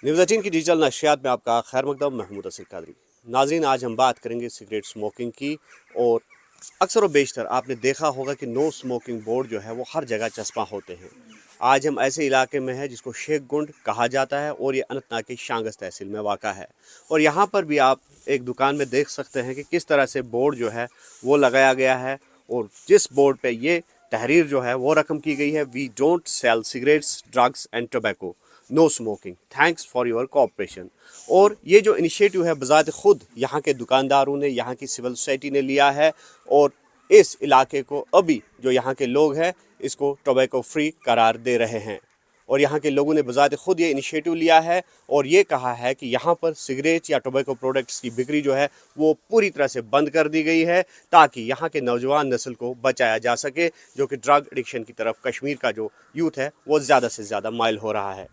News 18 की digital नशियात में आपका खैर मकदम। महमूद असर कादरी। नाज़रीन, आज हम बात करेंगे सिगरेट स्मोकिंग की। और अक्सर व बेशतर आपने देखा होगा कि नो स्मोकिंग बोर्ड जो है वो हर जगह चस्पा होते हैं। आज हम ऐसे इलाके में हैं जिसको शेख गुंड कहा जाता है और ये अनंतनाग की शांगस तहसील में वाक़ा है। और यहाँ पर भी आप एक दुकान में देख सकते हैं कि किस तरह से बोर्ड जो है वो लगाया गया है। और जिस बोर्ड पे ये तहरीर जो है वो रकम की गई है, we don't sell cigarettes, drugs and tobacco, no smoking, thanks for your cooperation. और ये जो इनिशिएटिव है बज़ात खुद यहाँ के दुकानदारों ने, यहाँ की सिविल सोसाइटी ने लिया है। और इस इलाके को अभी जो यहाँ के लोग हैं इसको टोबैको फ्री करार दे रहे हैं। और यहाँ के लोगों ने बज़ात खुद ये इनिशिएटिव लिया है और ये कहा है कि यहाँ पर सिगरेट या टोबैको प्रोडक्ट्स की बिक्री जो है वो पूरी तरह से बंद कर दी गई है, ताकि यहाँ के नौजवान नस्ल को बचाया जा सके, जो कि ड्रग एडिक्शन की तरफ कश्मीर का जो यूथ है वो ज़्यादा से ज़्यादा माइल हो रहा है।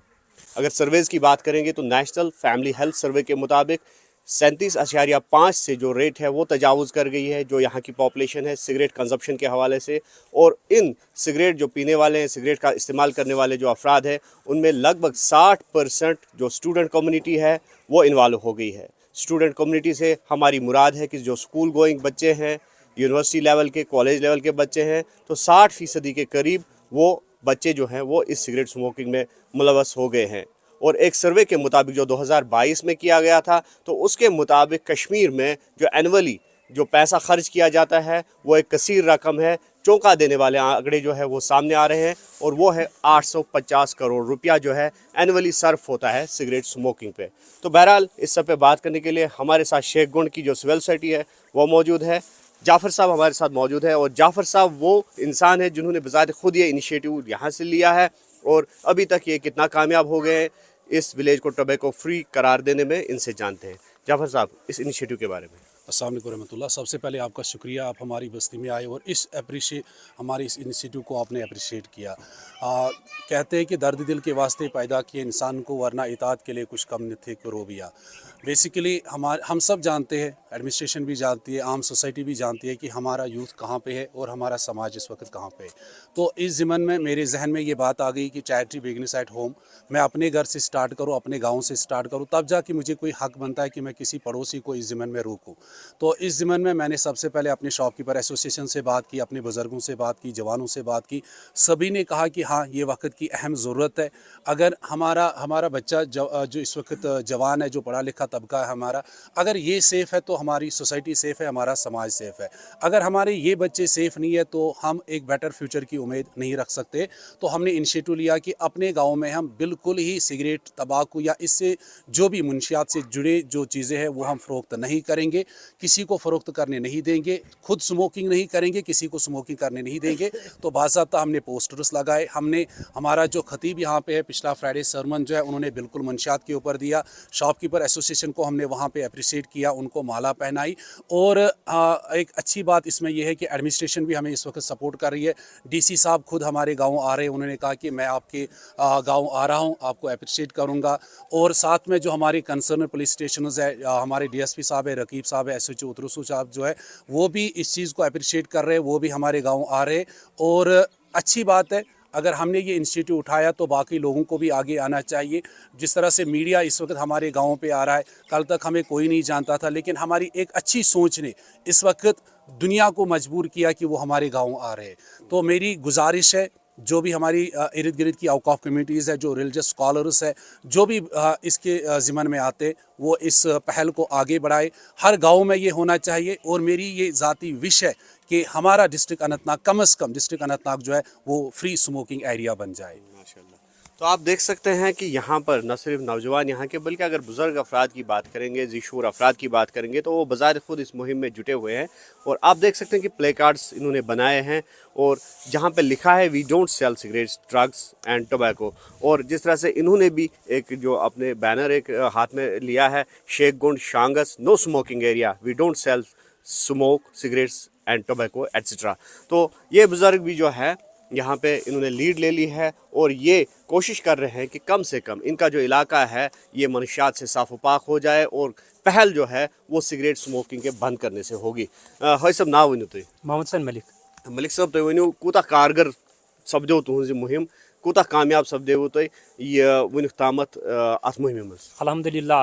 अगर सर्वेज़ की बात करेंगे तो नेशनल फैमिली हेल्थ सर्वे के मुताबिक 37.5 से जो रेट है वो तजावुज़ कर गई है जो यहाँ की पॉपुलेशन है सिगरेट कंजप्शन के हवाले से। और इन सिगरेट जो पीने वाले हैं, सिगरेट का इस्तेमाल करने वाले जो अफराद हैं, उनमें लगभग 60% जो स्टूडेंट कम्युनिटी है वो इन्वॉल्व हो गई है। स्टूडेंट कम्युनिटी से हमारी मुराद है कि जो स्कूल गोइंग बच्चे हैं, यूनिवर्सिटी लेवल के, कॉलेज लेवल के बच्चे हैं, तो 60% के करीब वो बच्चे जो हैं वो इस सिगरेट स्मोकिंग में मुलवस हो गए हैं। और एक सर्वे के मुताबिक जो 2022 में किया गया था, तो उसके मुताबिक कश्मीर में जो एनुअली जो पैसा खर्च किया जाता है वो एक कसीर रकम है। चौंका देने वाले आंकड़े जो है वो सामने आ रहे हैं और वो है 850 करोड़ रुपया जो है एनुअली सर्फ होता है सिगरेट स्मोकिंग पे। तो बहरहाल इस सब पे बात करने के लिए हमारे साथ शेख गुंड की जो सिविल सोसाइटी है वो मौजूद है। जाफ़र साहब हमारे साथ मौजूद है। और जाफ़र साहब वो इंसान है जिन्होंने बज़ात खुद ये इनिशिएटिव यहाँ से लिया है और अभी तक ये कितना कामयाब हो गए हैं इस विलेज को टोबैको फ्री करार देने में, इनसे जानते हैं। जाफ़र साहब, इस इनिशिएटिव के बारे में। अस्सलाम वालेकुम रहमतुल्लाह। सबसे पहले आपका शुक्रिया, आप हमारी बस्ती में आए और हमारी इस इनिशिएटिव को आपने अप्रिशिएट किया। कहते हैं कि दर्द दिल के वास्ते पैदा किए इंसान को, वरना इताअत के लिए कुछ कम न थे रोबिया। बेसिकली हम सब जानते हैं, एडमिनिस्ट्रेशन भी जानती है, आम सोसाइटी भी जानती है कि हमारा यूथ कहाँ पे है और हमारा समाज इस वक्त कहाँ पे है। तो इस ज़िमन में मेरे जहन में ये बात आ गई कि चैरिटी बिगनिस एट होम, मैं अपने घर से स्टार्ट करूँ, अपने गाँव से स्टार्ट करूँ, तब जाके मुझे कोई हक बनता है कि मैं किसी पड़ोसी को इस ज़िमन में रोकूँ। तो इस ज़िमन में मैंने सबसे पहले अपने शॉपकीपर एसोसिएशन से बात की, अपने बुज़ुर्गों से बात की, जवानों से बात की। सभी ने कहा कि हाँ, ये वक्त की अहम ज़रूरत है। अगर हमारा बच्चा जो इस वक्त जवान है, जो पढ़ा लिखा तबका है हमारा, अगर ये सेफ़ है तो हमारी सोसाइटी सेफ़ है, हमारा समाज सेफ़ है। अगर हमारे ये बच्चे सेफ़ नहीं है तो हम एक बेटर फ्यूचर की उम्मीद नहीं रख सकते। तो हमने इनिशिएटिव लिया कि अपने गाँव में हम बिल्कुल ही सिगरेट, तंबाकू या इससे जो भी मुनशियात से जुड़े जो चीज़ें हैं वो हम फ़रोख्त नहीं करेंगे, किसी को फ़रोख्त करने नहीं देंगे, खुद स्मोकिंग नहीं करेंगे, किसी को स्मोकिंग करने नहीं देंगे। तो बाज़ाब्ता हमने पोस्टर्स लगाए। हमारा जो खतीब यहाँ पे है, पिछला फ्राइडे सरमन जो है उन्होंने बिल्कुल मंशियात के ऊपर दिया। शॉपकीपर एसोसिएशन को हमने वहाँ पे अप्रिशिएट किया, उनको माला पहनाई। और एक अच्छी बात इसमें यह है कि एडमिनिस्ट्रेशन भी हमें इस वक्त सपोर्ट कर रही है। डीसी साहब खुद हमारे गाँव आ रहे हैं, उन्होंने कहा कि मैं आपके गाँव आ रहा हूँ, आपको अप्रिशिएट करूँगा। और साथ में जो हमारे कंसर्न पुलिस स्टेशन है, हमारे DSP साहब है, रकीब साहब है, SHO उतरसू साहब जो है वो भी इस चीज़ को अप्रिशिएट कर रहे हैं, वो भी हमारे गाँव आ रहे हैं। और अच्छी बात है, अगर हमने ये इंस्टीट्यूट उठाया तो बाकी लोगों को भी आगे आना चाहिए। जिस तरह से मीडिया इस वक्त हमारे गाँव पे आ रहा है, कल तक हमें कोई नहीं जानता था, लेकिन हमारी एक अच्छी सोच ने इस वक्त दुनिया को मजबूर किया कि वो हमारे गाँव आ रहे हैं। तो मेरी गुजारिश है, जो भी हमारी इर्द गिर्द की आउट ऑफ कम्युनिटीज़ है, जो रिलीजियस स्कॉलर्स है, जो भी इसके ज़िम्मन में आते, वो इस पहल को आगे बढ़ाए। हर गांव में ये होना चाहिए। और मेरी ये ज़ाती विश है कि हमारा डिस्ट्रिक्ट अनंतनाग, कम से कम डिस्ट्रिक्ट अनंतनाग जो है वो फ्री स्मोकिंग एरिया बन जाए। माशाल्लाह। तो आप देख सकते हैं कि यहाँ पर न सिर्फ नौजवान यहाँ के, बल्कि अगर बुज़ुर्ग अफराद की बात करेंगे, ज़िशूर अफराद की बात करेंगे, तो वो बज़ाहिर खुद इस मुहिम में जुटे हुए हैं। और आप देख सकते हैं कि प्ले कार्ड्स इन्होंने बनाए हैं और जहाँ पे लिखा है we don't sell cigarettes, drugs and tobacco. और जिस तरह से इन्होंने भी एक जो अपने बैनर एक हाथ में लिया है, शेख गुंड शांगस no smoking area, we don't sell smoke cigarettes and tobacco etcetera. तो ये बुज़ुर्ग भी जो है यहाँ पे इन्होंने लीड ले ली है और ये कोशिश कर रहे हैं कि कम से कम इनका जो इलाका है ये मनशियात से साफ पाक हो जाए और पहल जो है वो सिगरेट स्मोकिंग के बंद करने से होगी। हाय सब नाव वन तुम मोहम्मद सन मलिक। मलिक साहब तुम वनो कूता कारगर सपदो तुहज मुहिम کوتاہ کامیاب سپدیوٕ تۄہہِ یہِ وٕنیُک تامَتھ اَتھ مُہمہِ منٛز؟ الحمدُاللہ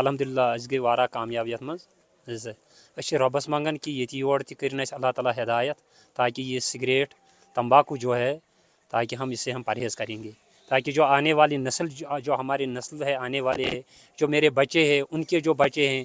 أسۍ گٔے واریاہ کامیاب یَتھ منٛز أسۍ چھِ رۄبَس منٛگان کہ ییٚتہِ یور تہِ کٔرِنۍ اَسہِ اللہ تعالیٰ ہدایت تاکہ یہ سگریٹ تمباکو جو ہے تاکہ ہم اس سے ہم پرہیز کریں گے، تاکہ جو آنے والی نسل جو ہماری نسل ہے آنے والے ہیں، جو میرے بچے ہیں ان کے جو بچے ہیں،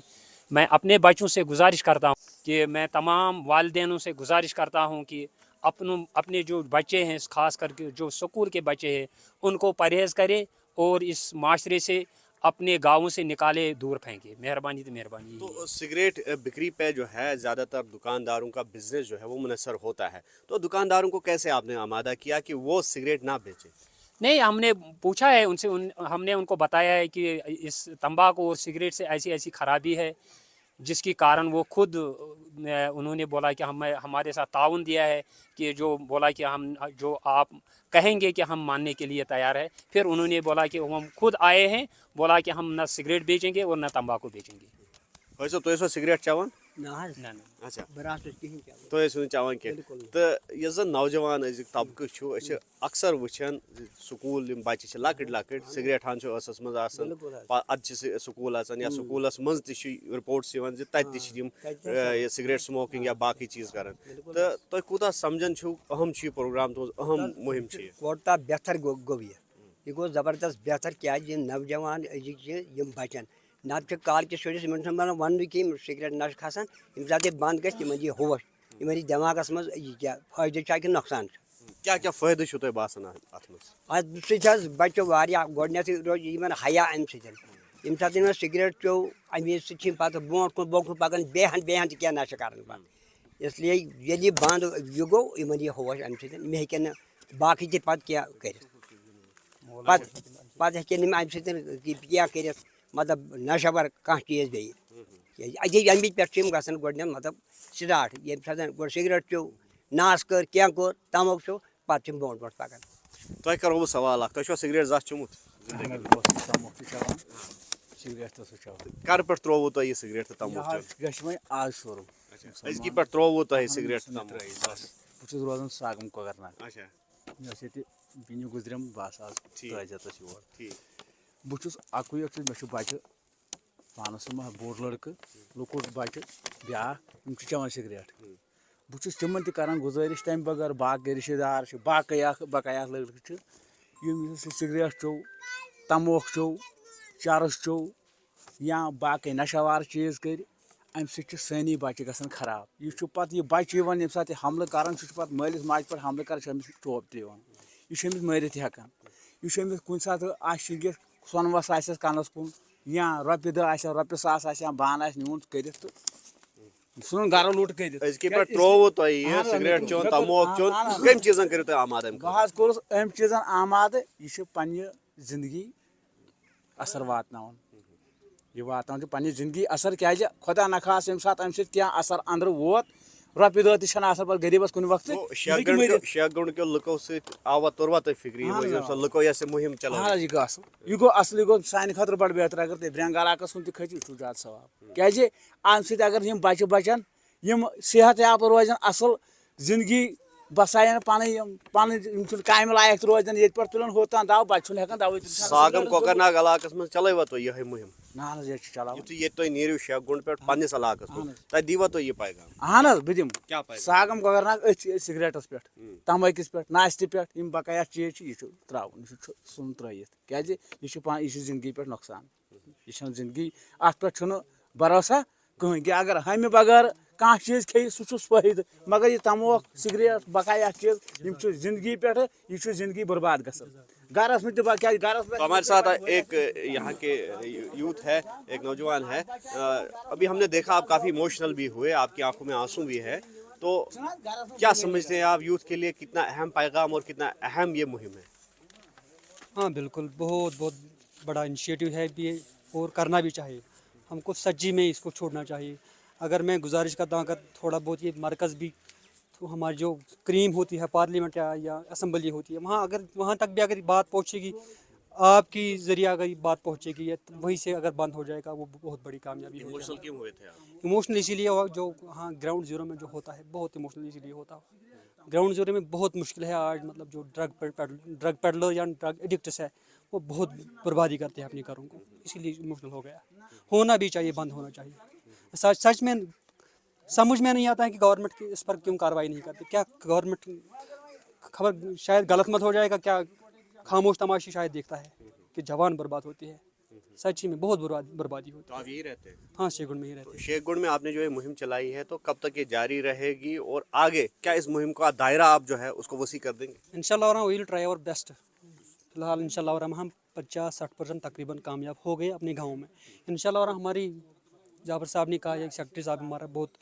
میں اپنے بچوں سے گزارش کرتا ہوں کہ میں تمام والدینوں سے گزارش کرتا ہوں کہ اپنے جو بچے ہیں خاص کر کے جو سکول کے بچے ہیں ان کو پرہیز کریں اور اس معاشرے سے اپنے گاؤں سے نکالے دور پھینکے. مہربانی تو مہربانی. تو سگریٹ بکری پہ جو ہے زیادہ تر دکانداروں کا بزنس جو ہے وہ منحصر ہوتا ہے، تو دکانداروں کو کیسے آپ نے آمادہ کیا کہ وہ سگریٹ نہ بیچے؟ نہیں، ہم نے پوچھا ہے ان سے، ہم نے ان کو بتایا ہے کہ اس تمباکو اور سگریٹ سے ایسی ایسی خرابی ہے جس کی کارن وہ خود انہوں نے بولا کہ ہمارے ساتھ تعاون دیا ہے کہ جو بولا کہ ہم جو آپ کہیں گے کہ ہم ماننے کے لیے تیار ہے. پھر انہوں نے بولا کہ ہم خود آئے ہیں، بولا کہ ہم نہ سگریٹ بیچیں گے اور نہ تمباکو بیچیں گے. ویسے تو ٲسوا سگریٹ چٮ۪وان؟ نہ اچھا نہ. تُہۍ ٲسِو نہٕ چٮ۪وان کینٛہہ تہٕ یُس زن نوجوان أزیُک طبقہٕ چھُ أسۍ چھِ اکثر وٕچھان سکوٗل یِم بچہِ چھِ لۄکٕٹۍ لۄکٕٹۍ سگریٹ ہن چھُ ٲسس منٛز آسان، ادٕ چھِ سکوٗل اژان یا سکوٗلس منٛز تہِ چھِ رِپوٹس یِوان زِ تتہِ تہِ چھِ یِم سگریٹ سموکنگ یا باقٕے چیٖز کران، تہٕ تُہۍ کوٗتاہ سمجھان چھِو اہم چھُ یہِ پروگرام تُہنٛز اہم مُہم چھِ یہِ؟ کوتاہ بہتر گوٚو یہِ گوٚو زبردست بہتر کیٛازِ یِم نوجوان أزِکۍ چھِ یِم بچن نتہٕ چھِ کالچس شُرِس یِمن چھُنہٕ بنان وننُے کینٛہہ یِم سگریٹ نشہٕ کھسان، ییٚمہِ ساتہٕ یہِ بنٛد گژھِ یِمن یی ہوش، یِمن یی دٮ۪ماغس منٛز یہِ کیٛاہ فٲیدٕ چھا کِنہٕ نۄقصان چھُ. کیٛاہ کیٛاہ فٲیدٕ چھُو تۄہہِ باسان اتھ منٛز؟ اتھ سۭتۍ حظ بچو واریاہ گۄڈنیتھٕے روزِ یِمن حیا امہِ سۭتۍ، ییٚمہِ ساتہٕ یِمن سگریٹ چیوٚو امہِ سۭتۍ چھِ یِم پتہٕ برونٛٹھ کُن پکان بیٚیہِ ہن تہِ کینٛہہ نشہٕ کران پتہٕ، اسلیے ییٚلہِ یہِ بنٛد یہِ گوٚو یِمن یی ہوش امہِ سۭتۍ، مےٚ ہیٚکن نہٕ باقٕے تہِ پتہٕ کینٛہہ کٔرِتھ، پتہٕ ہیٚکن یِم امہِ سۭتۍ کینٛہہ کٔرِتھ مطلب نشہور کانٛہہ چیٖز بیٚیہِ، کیٛازِ امہِ پٮ۪ٹھ چھِ یِم گژھان گۄڈنیتھ مطلب سٹاٹ، ییٚمہِ ساتہٕ گۄڈٕ سگریٹ چیوٚو ناس کٔر کینٛہہ کوٚر تماکو چیوٚو پتہٕ چھِ یِم برونٛٹھ برونٛٹھ پکان. تۄہہِ کرو بہٕ سوال اکھ، تۄہہِ چھُوا سگریٹ زانٛہہ چوٚمُت؟ کر پٮ۪ٹھ ترووُ تۄہہِ یہِ سگریٹ تہٕ تموک چیوٚن؟ آز شروٗع أزکی پٮ۪ٹھ ترووُ تۄہہِ سگریٹ تہٕ تموک؟ بہٕ چھُس روزان ساگم کۄکر ناگ، اچھا مےٚ ٲس ییٚتہِ بیٚنہِ گُزریم بہٕ آسہٕ آز تعزیتس یور. ٹھیٖک. بہٕ چھُس اکُے یوت مےٚ چھُ بچہِ پانس سُمب بوٚڑ لڑکہٕ لۄکُٹ بچہِ بیاکھ یِم چھِ چٮ۪وان سگریٹ. بہٕ چھُس تِمن تہِ کران گُزٲرِش تمہِ بغٲر باقٕے رشتہٕ دار چھِ باقٕے بقایا لڑکہٕ چھِ یِم یُس یہِ سگریٹ چیوٚو تموک چیوٚو چرٕس چیوٚو یا باقٕے نشاوار چیٖز کٔرۍ امہِ سۭتۍ چھِ سٲنی بچہِ گژھان خراب. یہِ چھُ پتہٕ یہِ بچہِ یِوان ییٚمہِ ساتہٕ یہِ حملہٕ کران سُہ چھُ پتہٕ مٲلِس ماجہِ پٮ۪ٹھ حملہٕ کران چھُ أمِس ٹوپ تہِ یِوان، یہِ چھُ أمِس مٲرِتھ تہِ ہٮ۪کان. یہِ چھُ أمِس کُنہِ ساتہٕ آسہِ شِنگِتھ سۄنہٕ وس آسٮ۪س کنس کُن یا رۄپیہِ دہ آسٮ۪س رۄپیہِ ساس آسہِ یا بانہٕ آسہِ نیوٗن کٔرِتھ تہٕ ژھٕنُن گرٕ لوٗٹ کٔرِتھ. أزکی پٮ۪ٹھ ترووُ تۄہہِ یہِ سگریٹ چوٚن تموک چوٚن کٔمۍ چیٖزن کٔرِو تُہۍ آمادٕ امہِ بہٕ خٲطرٕ؟ حظ کوٚرُس أمۍ چیٖزن آمادٕ یہِ چھُ پننہِ زندگی اثر واتناوان، یہِ واتناوان چھُ پننہِ زندگی اثر کیٛازِ خۄدا نخواستہٕ ییٚمہِ ساتہٕ امہِ سۭتۍ کینٛہہ اثر انٛدرٕ ووت رۄپیہِ دہ تہِ چھنہٕ آسان پتہٕ غریٖبس کُنہِ وقتہٕ. شیخ گنڈ کیو لُکو سۭتۍ آوا توٚروا تۄہہِ فِکرِ ییٚمہِ ساتہٕ لُکو یۄس یہِ مُہم چلٲو؟ اہن حظ یہِ گوٚو اصل، یہِ گوٚو اصل، یہِ گوٚو سانہِ خٲطرٕ بڑٕ بہتر. اگر تُہۍ برٛنٛگ علاقس کُن تہِ کھٔژِو یہِ چھُ زیادٕ ثواب، کیٛازِ امہِ سۭتۍ اگر یِم بچہِ بچن یِم صحت یاب روزن اصل زندگی بساین پنٕنۍ یِم چھِنہٕ کامہِ لایق تہِ روزن ییٚتہِ پٮ۪ٹھ تُلن ہُتھ تام دو بچہِ چھُنہٕ ہٮ۪کان دوٕے تُلِتھ. ساگم کۄکر ناگ علاقس منٛز چلٲوا تُہۍ یِہے مُہم؟ نہ حظ ییٚتہِ چھِ چلاوان. یُتھُے ییٚتہِ تُہۍ نیٖرِو شیخ گنڈ پٮ۪ٹھ پننِس علاقس منٛز تتہِ دیٖوا تُہۍ یہِ پیغام؟ اہن حظ بہٕ دِمہٕ. کیٛاہ پیغام؟ ساگم کۄکر ناگ أتھۍ سگریٹس پٮ۪ٹھ تمبٲکِس پٮ۪ٹھ ناشتہٕ پٮ۪ٹھ یِم بقایا چیٖز چھِ یہِ چھُ تراوُن، یہِ چھُ ژھُن ترٲیِتھ، کیٛازِ یہِ چھُ زندگی پٮ۪ٹھ نۄقصان، یہِ چھنہٕ زندگی اتھ پٮ۪ٹھ چھُنہٕ بروسا کٕہٕنۍ کہِ اگر ہمہِ بغٲر کانٛہہ چیٖز کھیٚیہِ سُہ چھُس فٲیدٕ، مگر یہِ تموک سگریٹ بقایا چیٖز یِم چھِ زندگی پٮ۪ٹھٕ یہِ چھُ زندگی برباد گژھان. گرس منٛز تہِ کیٛازِ گرس منٛز ہمارے ساتھ ایک یہاں کے یوتھ ہے، ایک نوجوان ہے، ابھی ہم نے دیکھا آپ کافی ایموشنل بھی ہوئے، آپ کی آنکھوں میں آنسو بھی ہے، تو کیا سمجھتے ہیں آپ یوتھ کے لیے کتنا اہم پیغام اور کتنا اہم یہ مہم ہے؟ ہاں بالکل، بہت بہت بڑا انیشیٹو ہے یہ اور کرنا بھی چاہیے. ہم کو سچی میں اس کو چھوڑنا چاہیے. اگر میں گزارش کرتا ہوں اگر تھوڑا بہت یہ مرکز بھی تو ہماری جو کریم ہوتی ہے پارلیمنٹ یا اسمبلی ہوتی ہے وہاں تک بھی اگر بات پہنچے گی، آپ کی ذریعہ اگر یہ بات پہنچے گی وہیں سے اگر بند ہو جائے گا وہ بہت بڑی کامیابی ہے. ایموشنل کیوں ہوئے تھے آپ؟ ایموشنل اسی لیے جو ہاں گراؤنڈ زیرو میں جو ہوتا ہے بہت ایموشنل اسی لیے ہوتا ہے. ग्राउंड जीरो में बहुत मुश्किल है आज, मतलब जो ड्रग पेडलर या ड्रग एडिक्ट्स है वो बहुत बर्बादी करते हैं अपने घरों को, इसीलिए मुश्किल हो गया। होना भी चाहिए, बंद होना चाहिए। सच में समझ में नहीं आता है कि गवर्नमेंट इस पर क्यों कार्रवाई नहीं करती। क्या गवर्नमेंट खबर शायद गलत मत हो जाएगा, क्या खामोश तमाशी शायद देखता है कि जवान बर्बाद होती है। सच्ची में बहुत बर्बादी होती तो आप यही रहते हैं? है। हाँ, शेखगुंड में ही रहते तो हैं। शेखगुंड में आपने जो ये मुहिम चलाई है, तो कब तक ये जारी रहेगी और आगे क्या इस मुहिम का दायरा आप जो है उसको वसी कर देंगे? इंशाल्लाह we will try our best. फिलहाल इंशाल्लाह हम 50-60% तकरीबन कामयाब हो गए अपने गाँव में। इंशाल्लाह हमारी जाफर साहब ने कहा, एक सेक्रेटरी साहब हमारा बहुत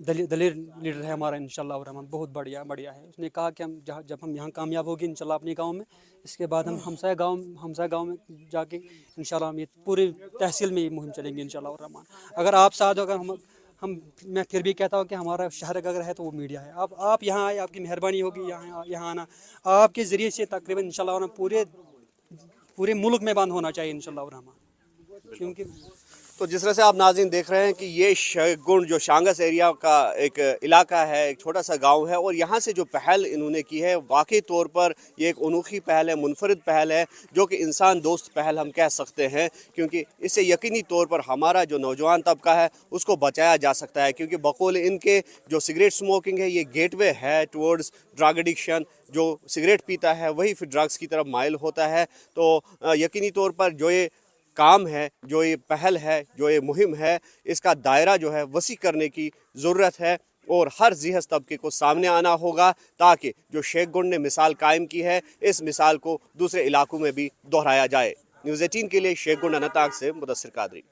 दलेर लीडर है हमारा, इंशाल्लाह रहमान बहुत बढ़िया है। उसने कहा कि हम जब हम यहाँ कामयाब होगी इंशाल्लाह अपने गांव में, इसके बाद हम हमसाया गांव में जाके इंशाल्लाह हम ये पूरे तहसील में ये मुहिम चलेंगे इंशाल्लाह रहमान। अगर आप साथ हो, अगर हम मैं फिर भी कहता हूँ कि हमारा शहर अगर है तो वो मीडिया है। आप यहाँ आए, आपकी मेहरबानी होगी यहाँ आना, आपके ज़रिए से तकरीबन इंशाल्लाह पूरे मुल्क में बंद होना चाहिए इंशाल्लाह रहमान। क्योंकि तो जिस तरह से आप नाज़रीन देख रहे हैं कि ये शेखगुंड जो शांगस एरिया का एक इलाका है, एक छोटा सा गांव है, और यहाँ से जो पहल इन्होंने की है वाकई तौर पर ये एक अनोखी पहल है, मुनफरिद पहल है, जो कि इंसान दोस्त पहल हम कह सकते हैं। क्योंकि इससे यकीनी तौर पर हमारा जो नौजवान तबका है उसको बचाया जा सकता है। क्योंकि बकौल इनके जो सिगरेट स्मोकिंग है ये गेटवे है टुवर्ड्स ड्रग एडिक्शन। जो सिगरेट पीता है वही फिर ड्रग्स की तरफ माइल होता है। तो यकीनी तौर पर जो ये काम है, जो ये पहल है, जो ये मुहिम है, इसका दायरा जो है वसी करने की ज़रूरत है और हर ज़िहस तबके को सामने आना होगा, ताकि जो शेखगुंड ने मिसाल कायम की है इस मिसाल को दूसरे इलाकों में भी दोहराया जाए। न्यूज़ 18 के लिए शेखगुंड अनंतनाग से मुदस्सिर कादरी।